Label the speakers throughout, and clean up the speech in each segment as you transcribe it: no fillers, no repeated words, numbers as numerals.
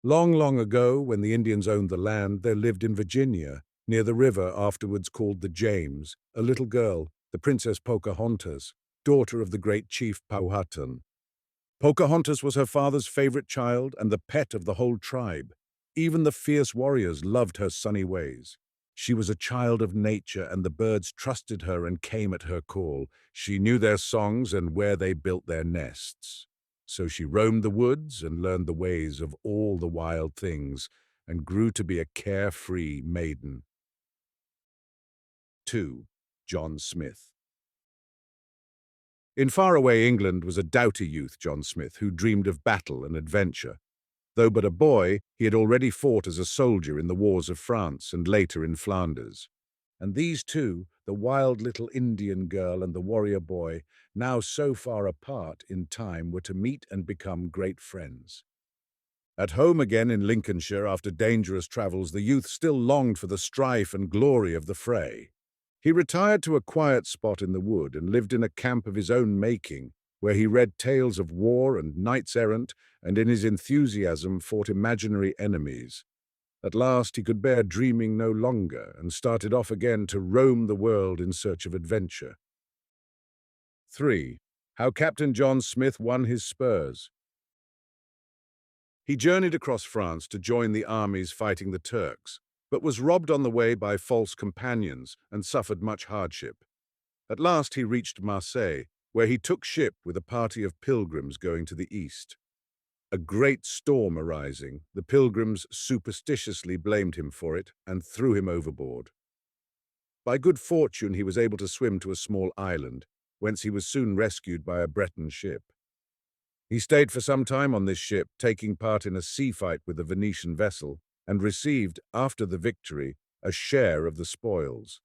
Speaker 1: Long, long ago, when the Indians owned the land, there lived in Virginia, near the river afterwards called the James, a little girl, the Princess Pocahontas, daughter of the great chief Powhatan. Pocahontas was her father's favorite child and the pet of the whole tribe. Even the fierce warriors loved her sunny ways. She was a child of nature, and the birds trusted her and came at her call. She knew their songs and where they built their nests. So she roamed the woods and learned the ways of all the wild things and grew to be a carefree maiden. 2. John Smith. In faraway England was a doughty youth, John Smith, who dreamed of battle and adventure. Though but a boy, he had already fought as a soldier in the wars of France and later in Flanders. And these two, the wild little Indian girl and the warrior boy, now so far apart in time, were to meet and become great friends. At home again in Lincolnshire after dangerous travels, the youth still longed for the strife and glory of the fray. He retired to a quiet spot in the wood and lived in a camp of his own making, where he read tales of war and knights-errant, and in his enthusiasm fought imaginary enemies. At last he could bear dreaming no longer and started off again to roam the world in search of adventure. 3. How Captain John Smith won his spurs. He journeyed across France to join the armies fighting the Turks, but was robbed on the way by false companions and suffered much hardship. At last he reached Marseille, where he took ship with a party of pilgrims going to the east. A great storm arising, the pilgrims superstitiously blamed him for it and threw him overboard. By good fortune he was able to swim to a small island, whence he was soon rescued by a Breton ship. He stayed for some time on this ship, taking part in a sea fight with a Venetian vessel, and received, after the victory, a share of the spoils.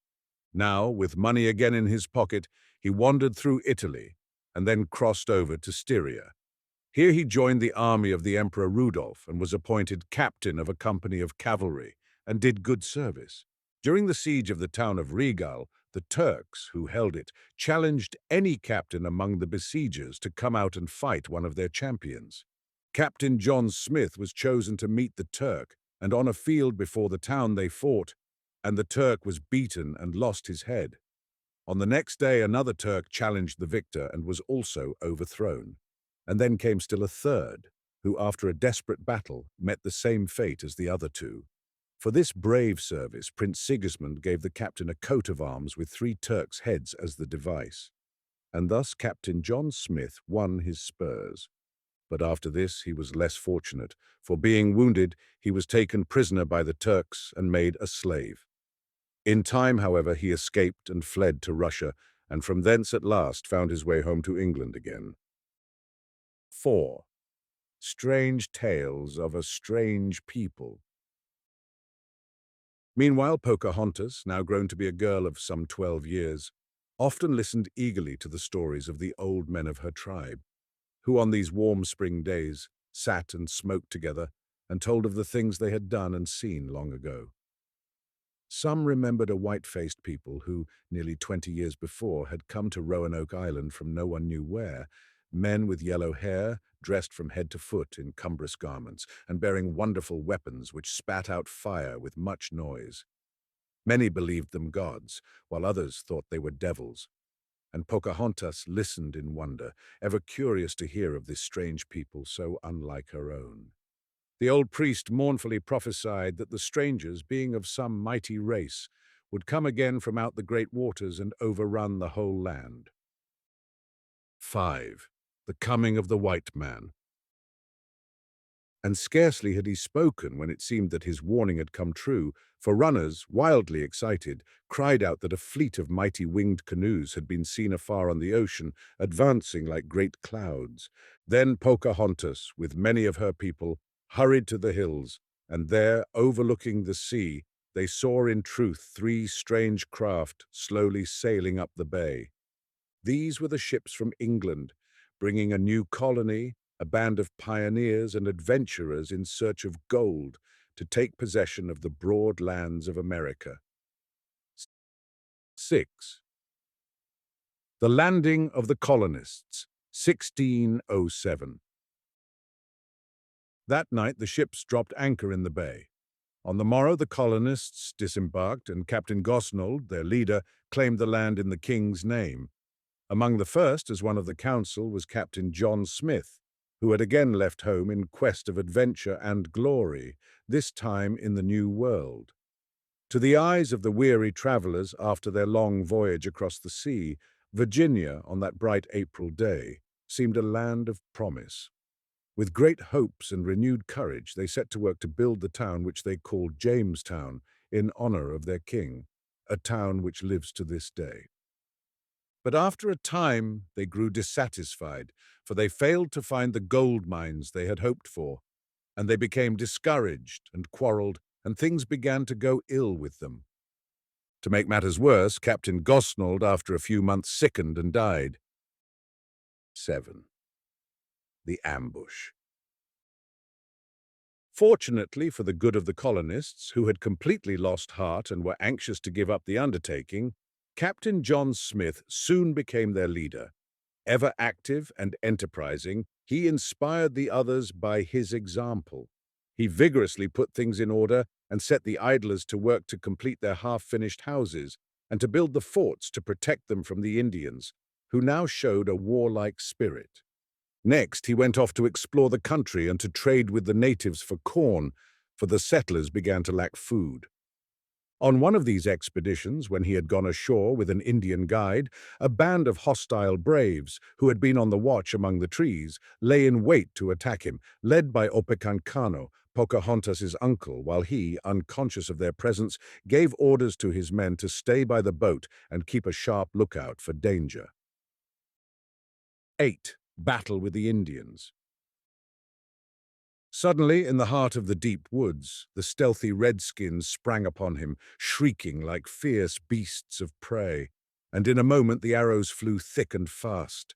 Speaker 1: Now, with money again in his pocket, he wandered through Italy, and then crossed over to Styria. Here he joined the army of the Emperor Rudolph and was appointed captain of a company of cavalry, and did good service. During the siege of the town of Regal, the Turks, who held it, challenged any captain among the besiegers to come out and fight one of their champions. Captain John Smith was chosen to meet the Turk, and on a field before the town they fought, and the Turk was beaten and lost his head. On the next day another Turk challenged the victor and was also overthrown. And then came still a third, who after a desperate battle met the same fate as the other two. For this brave service, Prince Sigismund gave the captain a coat of arms with 3 Turks' heads as the device. And thus Captain John Smith won his spurs. But after this he was less fortunate, for being wounded, he was taken prisoner by the Turks and made a slave. In time, however, he escaped and fled to Russia, and from thence at last found his way home to England again. 4. Strange Tales of a Strange People. Meanwhile, Pocahontas, now grown to be a girl of some 12 years, often listened eagerly to the stories of the old men of her tribe, who on these warm spring days sat and smoked together and told of the things they had done and seen long ago. Some remembered a white-faced people who, nearly 20 years before, had come to Roanoke Island from no one knew where, men with yellow hair, dressed from head to foot in cumbrous garments, and bearing wonderful weapons which spat out fire with much noise. Many believed them gods, while others thought they were devils, and Pocahontas listened in wonder, ever curious to hear of this strange people so unlike her own. The old priest mournfully prophesied that the strangers, being of some mighty race, would come again from out the great waters and overrun the whole land. 5. The Coming of the White Man. And scarcely had he spoken when it seemed that his warning had come true, for runners, wildly excited, cried out that a fleet of mighty winged canoes had been seen afar on the ocean, advancing like great clouds. Then Pocahontas, with many of her people, hurried to the hills, and there, overlooking the sea, they saw in truth 3 strange craft slowly sailing up the bay. These were the ships from England, bringing a new colony, a band of pioneers and adventurers in search of gold to take possession of the broad lands of America. 6. The Landing of the Colonists, 1607. That night the ships dropped anchor in the bay. On the morrow the colonists disembarked, and Captain Gosnold, their leader, claimed the land in the king's name. Among the first, as one of the council, was Captain John Smith, who had again left home in quest of adventure and glory, this time in the New World. To the eyes of the weary travellers after their long voyage across the sea, Virginia, on that bright April day, seemed a land of promise. With great hopes and renewed courage, they set to work to build the town which they called Jamestown, in honor of their king, a town which lives to this day. But after a time, they grew dissatisfied, for they failed to find the gold mines they had hoped for, and they became discouraged and quarreled, and things began to go ill with them. To make matters worse, Captain Gosnold, after a few months, sickened and died. 7. The ambush. Fortunately for the good of the colonists, who had completely lost heart and were anxious to give up the undertaking, Captain John Smith soon became their leader. Ever active and enterprising, he inspired the others by his example. He vigorously put things in order and set the idlers to work to complete their half-finished houses and to build the forts to protect them from the Indians, who now showed a warlike spirit. Next, he went off to explore the country and to trade with the natives for corn, for the settlers began to lack food. On one of these expeditions, when he had gone ashore with an Indian guide, a band of hostile braves, who had been on the watch among the trees, lay in wait to attack him, led by Opekankano, Pocahontas' uncle, while he, unconscious of their presence, gave orders to his men to stay by the boat and keep a sharp lookout for danger. 8. Battle with the Indians. Suddenly, in the heart of the deep woods, the stealthy redskins sprang upon him, shrieking like fierce beasts of prey, and in a moment the arrows flew thick and fast.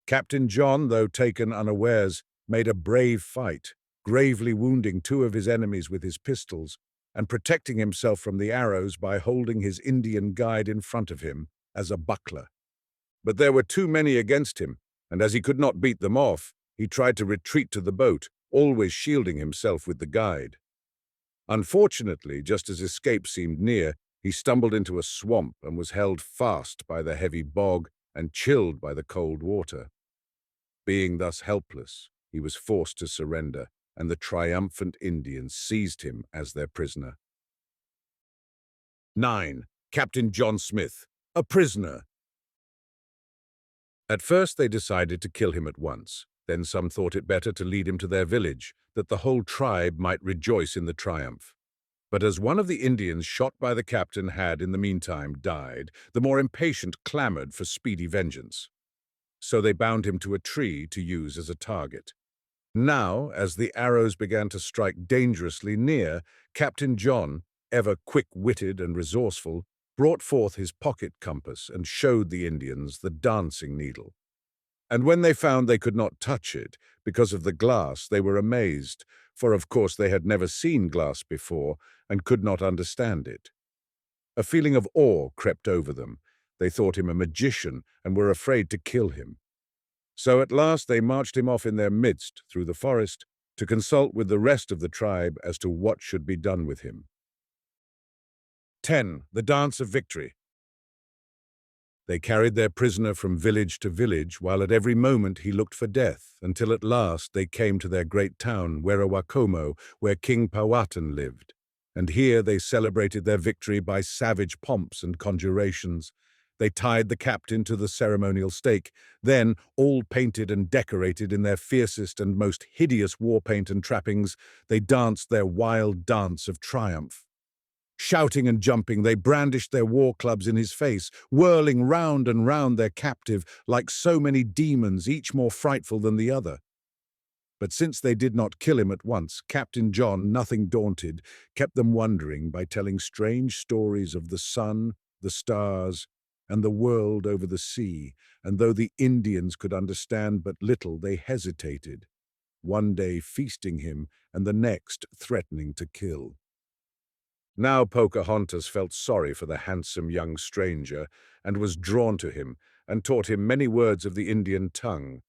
Speaker 1: Captain John, though taken unawares, made a brave fight, gravely wounding 2 of his enemies with his pistols, and protecting himself from the arrows by holding his Indian guide in front of him as a buckler. But there were too many against him, and as he could not beat them off, he tried to retreat to the boat, always shielding himself with the guide. Unfortunately, just as escape seemed near, he stumbled into a swamp and was held fast by the heavy bog and chilled by the cold water. Being thus helpless, he was forced to surrender, and the triumphant Indians seized him as their prisoner. 9. Captain John Smith, a prisoner. At first they decided to kill him at once. Then some thought it better to lead him to their village, that the whole tribe might rejoice in the triumph. But as one of the Indians shot by the captain had, in the meantime, died, the more impatient clamored for speedy vengeance. So they bound him to a tree to use as a target. Now, as the arrows began to strike dangerously near, Captain John, ever quick-witted and resourceful, brought forth his pocket compass and showed the Indians the dancing needle. And when they found they could not touch it because of the glass, they were amazed, for of course they had never seen glass before and could not understand it. A feeling of awe crept over them. They thought him a magician and were afraid to kill him. So at last they marched him off in their midst through the forest to consult with the rest of the tribe as to what should be done with him. 10. The Dance of Victory. They carried their prisoner from village to village, while at every moment he looked for death, until at last they came to their great town, Werowacomo, where King Powhatan lived. And here they celebrated their victory by savage pomps and conjurations. They tied the captain to the ceremonial stake. Then, all painted and decorated in their fiercest and most hideous war paint and trappings, they danced their wild dance of triumph. Shouting and jumping, they brandished their war clubs in his face, whirling round and round their captive like so many demons, each more frightful than the other. But since they did not kill him at once, Captain John, nothing daunted, kept them wondering by telling strange stories of the sun, the stars, and the world over the sea, and though the Indians could understand but little, they hesitated, one day feasting him and the next threatening to kill. Now Pocahontas felt sorry for the handsome young stranger, and was drawn to him, and taught him many words of the Indian tongue.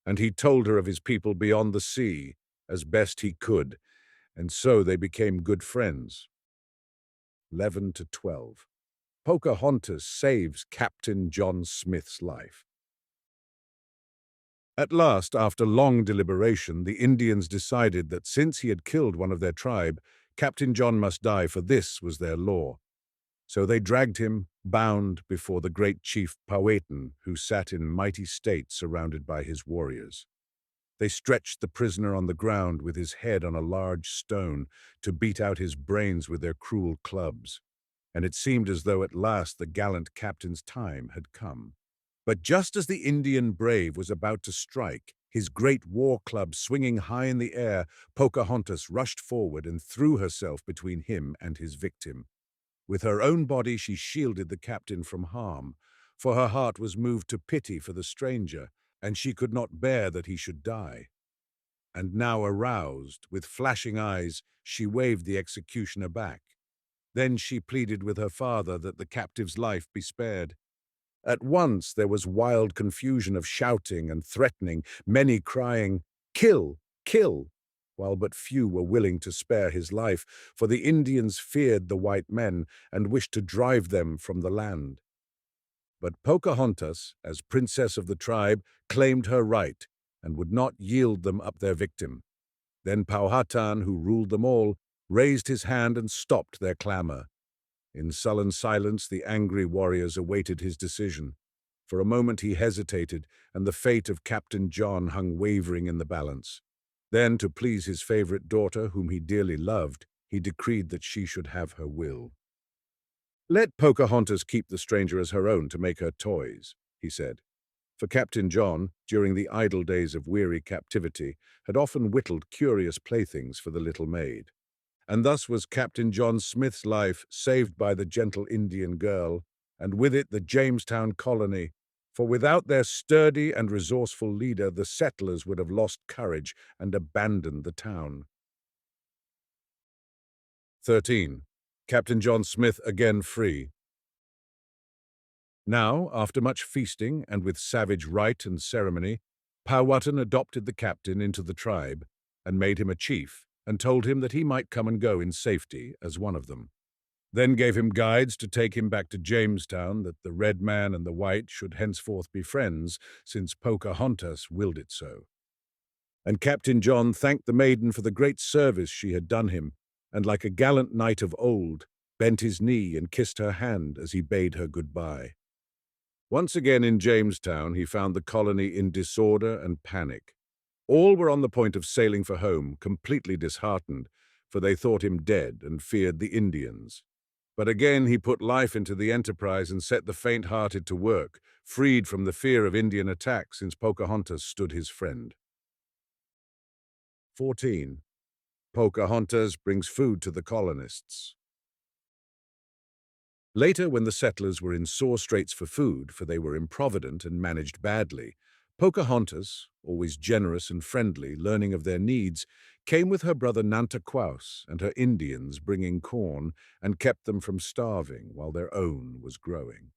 Speaker 1: And he told her of his people beyond the sea, as best he could, and so they became good friends. 11 to 12. Pocahontas saves Captain John Smith's life. At last, after long deliberation, the Indians decided that since he had killed one of their tribe, Captain John must die, for this was their law. So they dragged him, bound, before the great chief Powhatan, who sat in mighty state surrounded by his warriors. They stretched the prisoner on the ground with his head on a large stone to beat out his brains with their cruel clubs, and it seemed as though at last the gallant captain's time had come. But just as the Indian brave was about to strike, his great war club swinging high in the air, Pocahontas rushed forward and threw herself between him and his victim. With her own body she shielded the captain from harm, for her heart was moved to pity for the stranger, and she could not bear that he should die. And now aroused, with flashing eyes, she waved the executioner back. Then she pleaded with her father that the captive's life be spared. At once there was wild confusion of shouting and threatening, many crying, "Kill! Kill!" while but few were willing to spare his life, for the Indians feared the white men and wished to drive them from the land. But Pocahontas, as princess of the tribe, claimed her right and would not yield them up their victim. Then Powhatan, who ruled them all, raised his hand and stopped their clamor. In sullen silence, the angry warriors awaited his decision. For a moment he hesitated, and the fate of Captain John hung wavering in the balance. Then, to please his favorite daughter, whom he dearly loved, he decreed that she should have her will. "Let Pocahontas keep the stranger as her own to make her toys," he said. For Captain John, during the idle days of weary captivity, had often whittled curious playthings for the little maid. And thus was Captain John Smith's life saved by the gentle Indian girl, and with it the Jamestown colony, for without their sturdy and resourceful leader, the settlers would have lost courage and abandoned the town. 13. Captain John Smith again free. Now, after much feasting and with savage rite and ceremony, Powhatan adopted the captain into the tribe and made him a chief, and told him that he might come and go in safety as one of them. Then gave him guides to take him back to Jamestown, that the red man and the white should henceforth be friends, since Pocahontas willed it so. And Captain John thanked the maiden for the great service she had done him, and like a gallant knight of old, bent his knee and kissed her hand as he bade her goodbye. Once again in Jamestown, he found the colony in disorder and panic. All were on the point of sailing for home, completely disheartened, for they thought him dead and feared the Indians. But again he put life into the enterprise and set the faint-hearted to work, freed from the fear of Indian attack since Pocahontas stood his friend. 14. Pocahontas brings food to the colonists. Later, when the settlers were in sore straits for food, for they were improvident and managed badly, Pocahontas, always generous and friendly, learning of their needs, came with her brother Nantaquaus and her Indians bringing corn, and kept them from starving while their own was growing.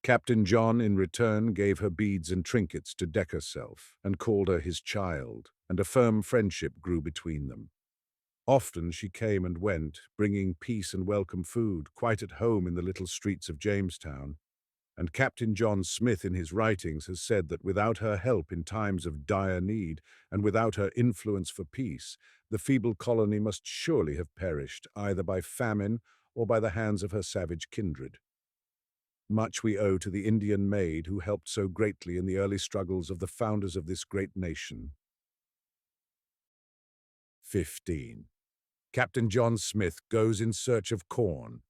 Speaker 1: Captain John, in return, gave her beads and trinkets to deck herself, and called her his child, and a firm friendship grew between them. Often she came and went, bringing peace and welcome food, quite at home in the little streets of Jamestown. And Captain John Smith in his writings has said that without her help in times of dire need, and without her influence for peace, the feeble colony must surely have perished, either by famine or by the hands of her savage kindred. Much we owe to the Indian maid who helped so greatly in the early struggles of the founders of this great nation. 15. Captain John Smith goes in search of corn.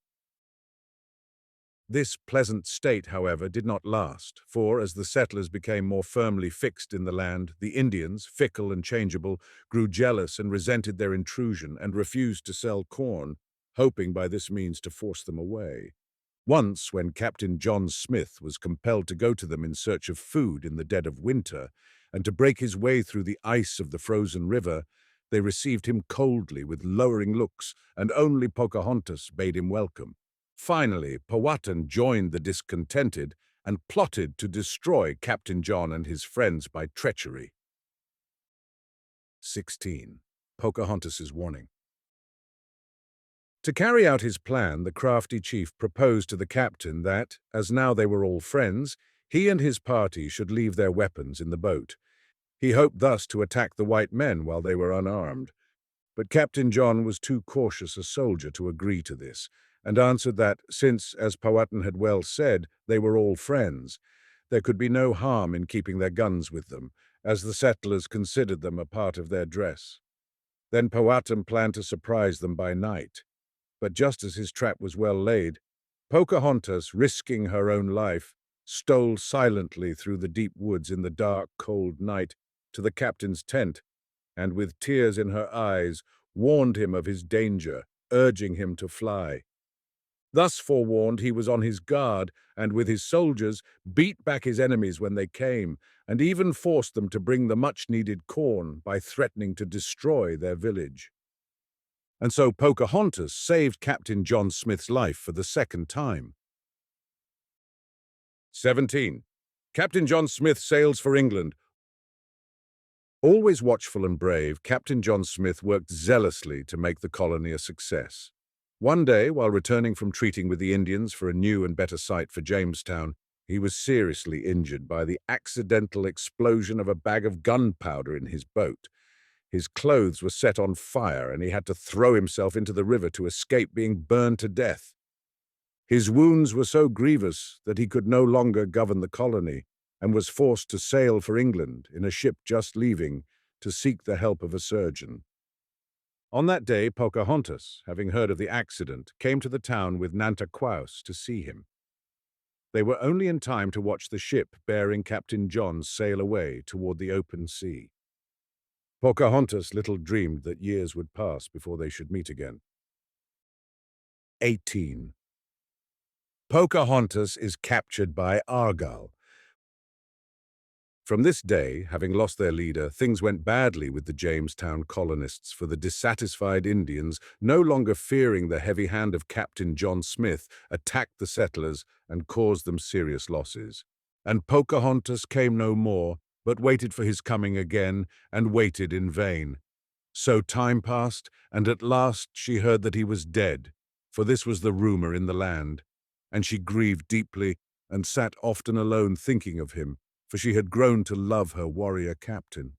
Speaker 1: This pleasant state, however, did not last, for as the settlers became more firmly fixed in the land, the Indians, fickle and changeable, grew jealous and resented their intrusion and refused to sell corn, hoping by this means to force them away. Once, when Captain John Smith was compelled to go to them in search of food in the dead of winter, and to break his way through the ice of the frozen river, they received him coldly with lowering looks, and only Pocahontas bade him welcome. Finally, Powhatan joined the discontented and plotted to destroy Captain John and his friends by treachery. 16. Pocahontas's warning. To carry out his plan, the crafty chief proposed to the captain that, as now they were all friends, he and his party should leave their weapons in the boat. He hoped thus to attack the white men while they were unarmed. But Captain John was too cautious a soldier to agree to this, and answered that, since, as Powhatan had well said, they were all friends, there could be no harm in keeping their guns with them, as the settlers considered them a part of their dress. Then Powhatan planned to surprise them by night. But just as his trap was well laid, Pocahontas, risking her own life, stole silently through the deep woods in the dark, cold night to the captain's tent, and with tears in her eyes, warned him of his danger, urging him to fly. Thus forewarned, he was on his guard, and with his soldiers beat back his enemies when they came, and even forced them to bring the much-needed corn by threatening to destroy their village. And so Pocahontas saved Captain John Smith's life for the second time. 17. Captain John Smith sails for England. Always watchful and brave, Captain John Smith worked zealously to make the colony a success. One day, while returning from treating with the Indians for a new and better site for Jamestown, he was seriously injured by the accidental explosion of a bag of gunpowder in his boat. His clothes were set on fire, and he had to throw himself into the river to escape being burned to death. His wounds were so grievous that he could no longer govern the colony, and was forced to sail for England in a ship just leaving to seek the help of a surgeon. On that day, Pocahontas, having heard of the accident, came to the town with Nantaquaus to see him. They were only in time to watch the ship bearing Captain John sail away toward the open sea. Pocahontas little dreamed that years would pass before they should meet again. 18. Pocahontas is captured by Argyle. From this day, having lost their leader, things went badly with the Jamestown colonists, for the dissatisfied Indians, no longer fearing the heavy hand of Captain John Smith, attacked the settlers and caused them serious losses. And Pocahontas came no more, but waited for his coming again, and waited in vain. So time passed, and at last she heard that he was dead, for this was the rumor in the land. And she grieved deeply, and sat often alone thinking of him, for she had grown to love her warrior captain.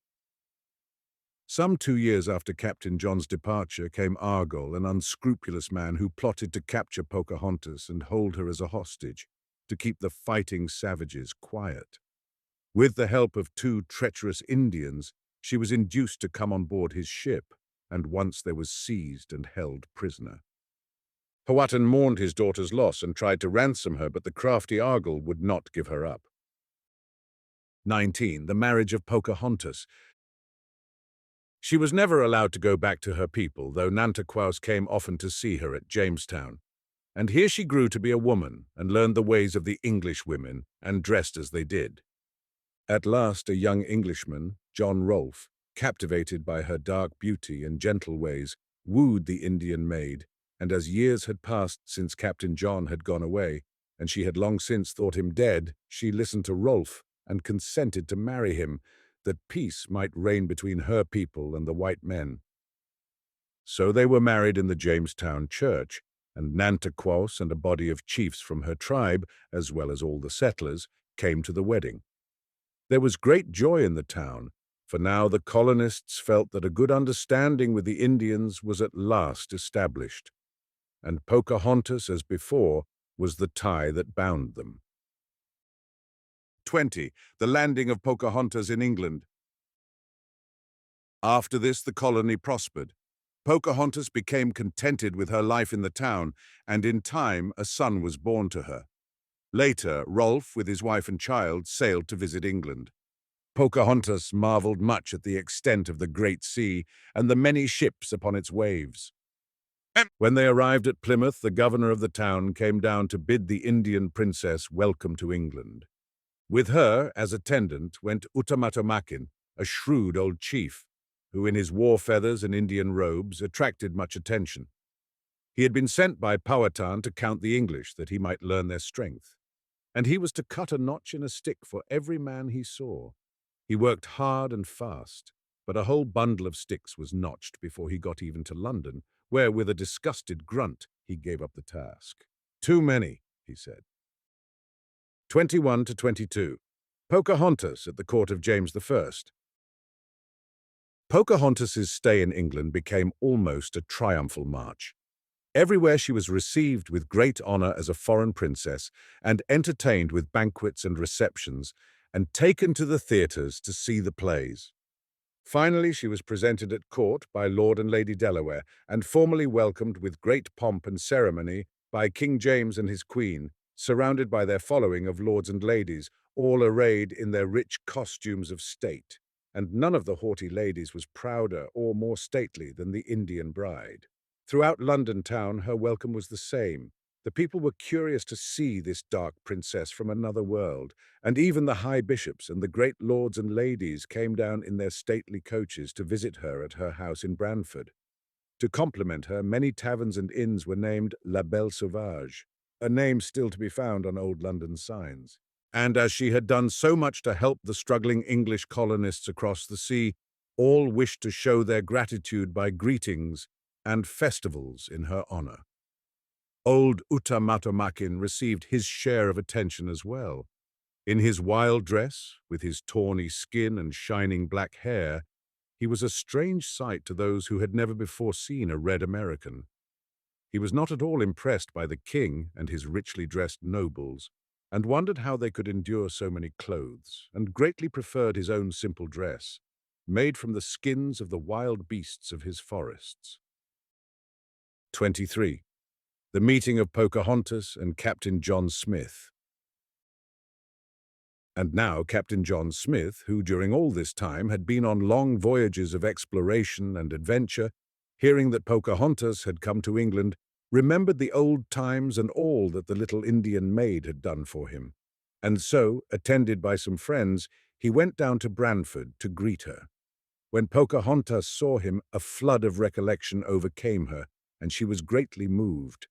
Speaker 1: Some 2 years after Captain John's departure came Argyle, an unscrupulous man who plotted to capture Pocahontas and hold her as a hostage, to keep the fighting savages quiet. With the help of 2 treacherous Indians, she was induced to come on board his ship, and once there was seized and held prisoner. Powhatan mourned his daughter's loss and tried to ransom her, but the crafty Argyle would not give her up. 19. The marriage of Pocahontas. She was never allowed to go back to her people, though Nantaquaus came often to see her at Jamestown. And here she grew to be a woman, and learned the ways of the English women, and dressed as they did. At last a young Englishman, John Rolfe, captivated by her dark beauty and gentle ways, wooed the Indian maid, and as years had passed since Captain John had gone away, and she had long since thought him dead, she listened to Rolfe and consented to marry him, that peace might reign between her people and the white men. So they were married in the Jamestown church, and Nantaquaus and a body of chiefs from her tribe, as well as all the settlers, came to the wedding. There was great joy in the town, for now the colonists felt that a good understanding with the Indians was at last established, and Pocahontas, as before, was the tie that bound them. 20. The landing of Pocahontas in England. After this, the colony prospered. Pocahontas became contented with her life in the town, and in time a son was born to her. Later, Rolfe, with his wife and child, sailed to visit England. Pocahontas marveled much at the extent of the great sea and the many ships upon its waves. When they arrived at Plymouth, the governor of the town came down to bid the Indian princess welcome to England. With her, as attendant, went Utamatomakin, a shrewd old chief, who in his war feathers and Indian robes attracted much attention. He had been sent by Powhatan to count the English, that he might learn their strength. And he was to cut a notch in a stick for every man he saw. He worked hard and fast. but a whole bundle of sticks was notched before he got even to London, where, with a disgusted grunt, he gave up the task. "Too many," he said. 21 to 22. Pocahontas at the court of James I. Pocahontas's stay in England became almost a triumphal march. Everywhere she was received with great honor as a foreign princess and entertained with banquets and receptions and taken to the theaters to see the plays. Finally, she was presented at court by Lord and Lady Delaware and formally welcomed with great pomp and ceremony by King James and his queen, surrounded by their following of lords and ladies, all arrayed in their rich costumes of state. And none of the haughty ladies was prouder or more stately than the Indian bride. Throughout London town, her welcome was the same. The people were curious to see this dark princess from another world, and even the high bishops and the great lords and ladies came down in their stately coaches to visit her at her house in Brantford. To compliment her, many taverns and inns were named La Belle Sauvage, a name still to be found on old London signs. And as she had done so much to help the struggling English colonists across the sea, all wished to show their gratitude by greetings and festivals in her honor. Old Utamatomakin received his share of attention as well. In his wild dress, with his tawny skin and shining black hair, he was a strange sight to those who had never before seen a red American. He was not at all impressed by the king and his richly dressed nobles, and wondered how they could endure so many clothes, and greatly preferred his own simple dress, made from the skins of the wild beasts of his forests. 23. The meeting of Pocahontas and Captain John Smith. And now Captain John Smith, who during all this time had been on long voyages of exploration and adventure, hearing that Pocahontas had come to England, remembered the old times and all that the little Indian maid had done for him. And so, attended by some friends, he went down to Brantford to greet her. When Pocahontas saw him, a flood of recollection overcame her, and she was greatly moved.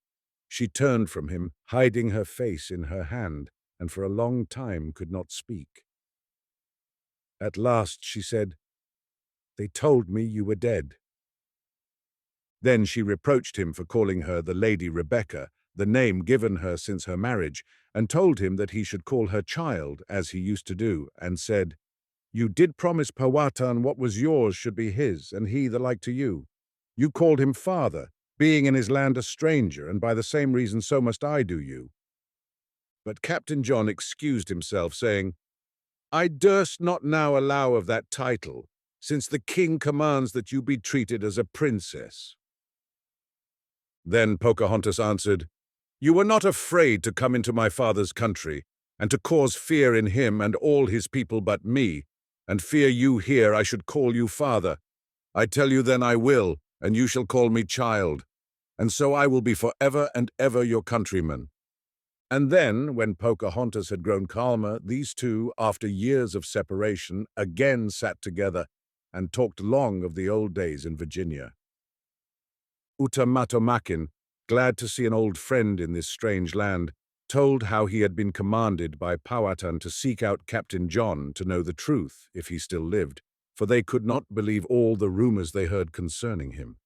Speaker 1: She turned from him, hiding her face in her hand, and for a long time could not speak. At last she said, "They told me you were dead." Then she reproached him for calling her the Lady Rebecca, the name given her since her marriage, and told him that he should call her child, as he used to do, and said, "You did promise Powhatan what was yours should be his, and he the like to you. You called him father, being in his land a stranger, and by the same reason so must I do you." But Captain John excused himself, saying, "I durst not now allow of that title, since the king commands that you be treated as a princess." Then Pocahontas answered, "You were not afraid to come into my father's country, and to cause fear in him and all his people but me, and fear you here I should call you father. I tell you then I will, and you shall call me child, and so I will be forever and ever your countryman." And then, when Pocahontas had grown calmer, these two, after years of separation, again sat together and talked long of the old days in Virginia. Utamatomakin, glad to see an old friend in this strange land, told how he had been commanded by Powhatan to seek out Captain John to know the truth, if he still lived, for they could not believe all the rumors they heard concerning him.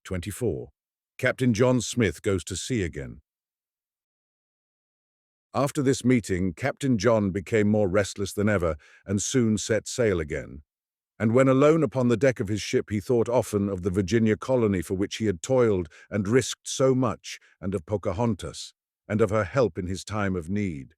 Speaker 1: 24. Captain John Smith goes to sea again. After this meeting, Captain John became more restless than ever and soon set sail again. And when alone upon the deck of his ship, he thought often of the Virginia colony for which he had toiled and risked so much, and of Pocahontas, and of her help in his time of need.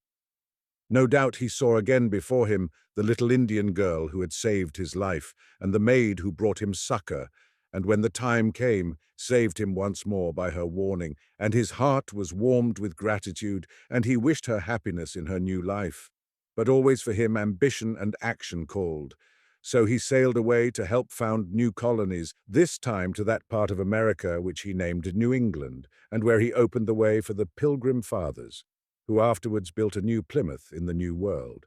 Speaker 1: No doubt he saw again before him the little Indian girl who had saved his life, and the maid who brought him succor, and when the time came, saved him once more by her warning, and his heart was warmed with gratitude, and he wished her happiness in her new life. But always for him ambition and action called. So he sailed away to help found new colonies, this time to that part of America which he named New England, and where he opened the way for the Pilgrim Fathers, who afterwards built a new Plymouth in the New World.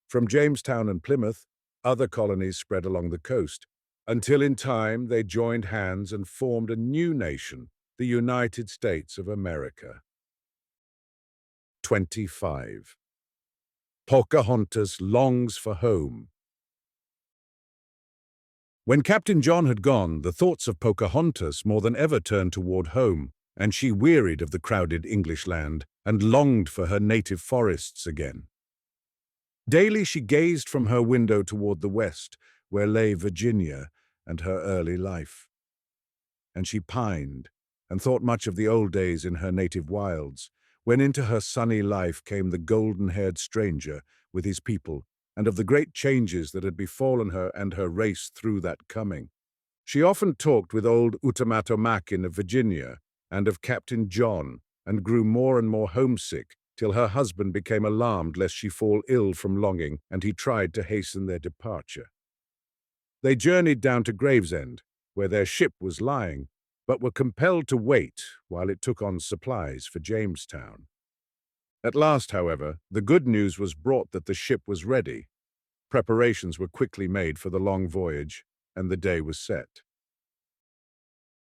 Speaker 1: From Jamestown and Plymouth, other colonies spread along the coast, until in time they joined hands and formed a new nation, the United States of America. 25. Pocahontas longs for home. When Captain John had gone, the thoughts of Pocahontas more than ever turned toward home, and she wearied of the crowded English land and longed for her native forests again. Daily she gazed from her window toward the west, where lay Virginia and her early life. And she pined and thought much of the old days in her native wilds, when into her sunny life came the golden-haired stranger with his people, and of the great changes that had befallen her and her race through that coming. She often talked with old Utamatomakin of Virginia and of Captain John, and grew more and more homesick, till her husband became alarmed lest she fall ill from longing, and he tried to hasten their departure. They journeyed down to Gravesend, where their ship was lying, but were compelled to wait while it took on supplies for Jamestown. At last, however, the good news was brought that the ship was ready. Preparations were quickly made for the long voyage, and the day was set.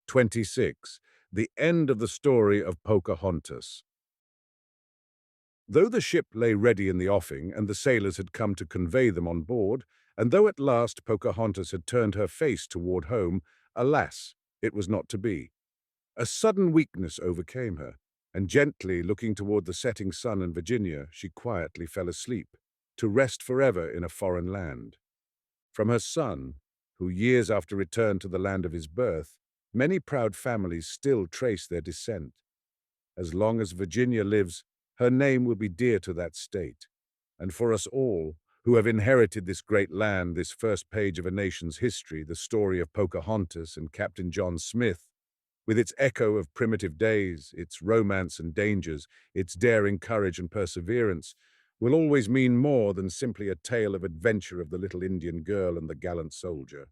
Speaker 1: 26. The end of the story of Pocahontas. Though the ship lay ready in the offing, and the sailors had come to convey them on board, and though at last Pocahontas had turned her face toward home, alas, it was not to be. A sudden weakness overcame her, and gently looking toward the setting sun in Virginia, she quietly fell asleep, to rest forever in a foreign land. From her son, who years after returned to the land of his birth, many proud families still trace their descent. As long as Virginia lives, her name will be dear to that state. And for us all, who have inherited this great land, this first page of a nation's history, the story of Pocahontas and Captain John Smith, with its echo of primitive days, its romance and dangers, its daring courage and perseverance, will always mean more than simply a tale of adventure of the little Indian girl and the gallant soldier.